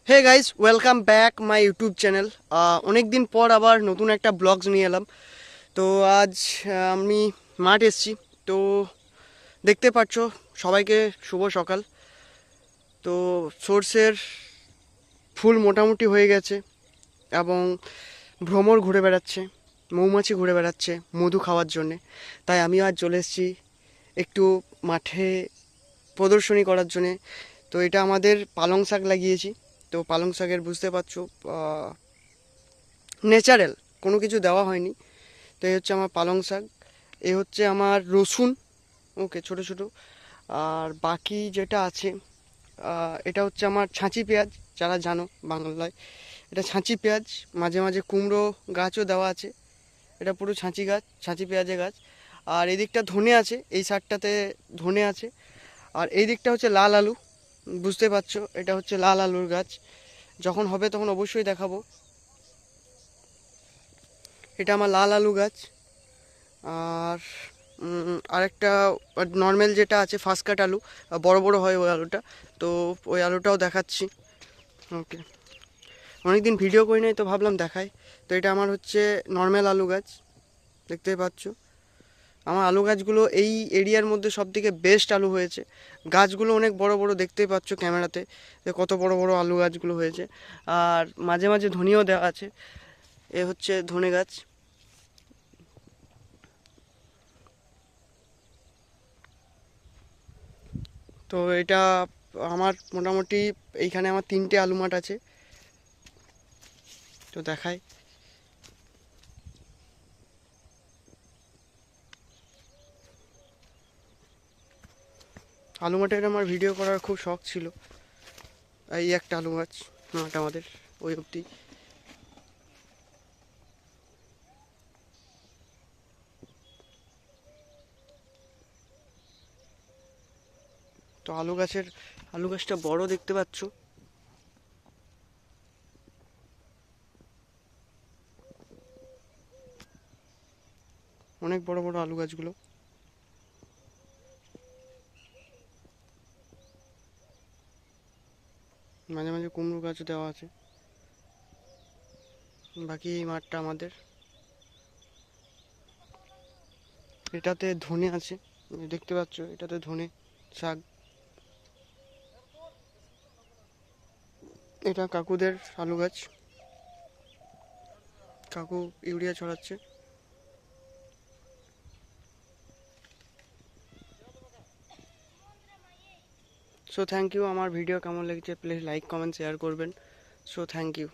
Hey guys, welcome back my YouTube channel. অনেক দিন পর আবার নতুন একটা ব্লগস নিয়ে এলাম। তো আজ আমি মাঠ এসেছি। তো দেখতে পাচ্ছ, সবাইকে শুভ সকাল। তো সোর্সের ফুল মোটামুটি হয়ে গেছে এবং ভ্রমর ঘুরে বেড়াচ্ছে, মৌমাছি ঘুরে বেড়াচ্ছে মধু খাওয়ার জন্যে। তাই আমিও আজ চলে এসেছি একটু মাঠে প্রদর্শনী করার জন্যে। তো এটা আমাদের পালং শাক লাগিয়েছি। তো পালং শাকের বুঝতে পারছো, ন্যাচারাল, কোনো কিছু দেওয়া হয়নি। তো এই হচ্ছে আমার পালং শাক, এ হচ্ছে আমার রসুন, ওকে, ছোট ছোট। আর বাকি যেটা আছে, এটা হচ্ছে আমার ছাঁচি পেঁয়াজ, যারা জানো বাংলায় এটা ছাঁচি পেঁয়াজ। মাঝে মাঝে কুমড়ো গাছও দেওয়া আছে। এটা পুরো ছাঁচি গাছ, ছাঁচি পেঁয়াজের গাছ। আর এই দিকটা ধনে আছে, এই সাইডটাতে ধনে আছে। আর এই দিকটা হচ্ছে লাল আলু, বুঝতে পারছো এটা হচ্ছে লাল আলুর গাছ। যখন হবে তখন অবশ্যই দেখাবো। এটা আমার লাল আলু গাছ। আর আরেকটা নর্মাল যেটা আছে ফাস্ট কাট আলু, বড় বড় হয় ওই আলুটা। তো ওই আলুটাও দেখাচ্ছি। ওকে, অনেকদিন ভিডিও করি নাই তো ভাবলাম দেখাই। তো এটা আমার হচ্ছে নর্মাল আলু গাছ, দেখতেই পাচ্ছ। আমার আলু গাছগুলো এই এরিয়ার মধ্যে সব থেকে বেস্ট আলু হয়েছে। গাছগুলো অনেক বড় বড়, দেখতেই পাচ্ছ ক্যামেরাতে যে কত বড় বড় আলু গাছগুলো হয়েছে। আর মাঝে মাঝে ধনিয়াও দেওয়া আছে, এ হচ্ছে ধনে গাছ। তো এটা আমার মোটামুটি এইখানে আমার 3টে আলু মাঠ আছে। তো দেখাই, আলু মাঠের আমার ভিডিও করার খুব শখ ছিল। এই একটা আলু গাছ মাঠ আমাদের, ওই অবধি। তো আলু গাছটা বড়, দেখতে পাচ্ছ। অনেক বড় বড় আলু গাছগুলো। মাঝে মাঝে কুমড়ো গাছ দেওয়া আছে। বাকি এই মাঠটা আমাদের। এটাতে ধনে আছে, দেখতে পাচ্ছ, এটাতে ধনে শাক। এটা কাকুদের আলু গাছ, কাকু ইউরিয়া ছড়াচ্ছে। So thank you. আমার ভিডিও কেমন লেগেছে প্লিজ লাইক কমেন্ট শেয়ার করবেন। So thank you.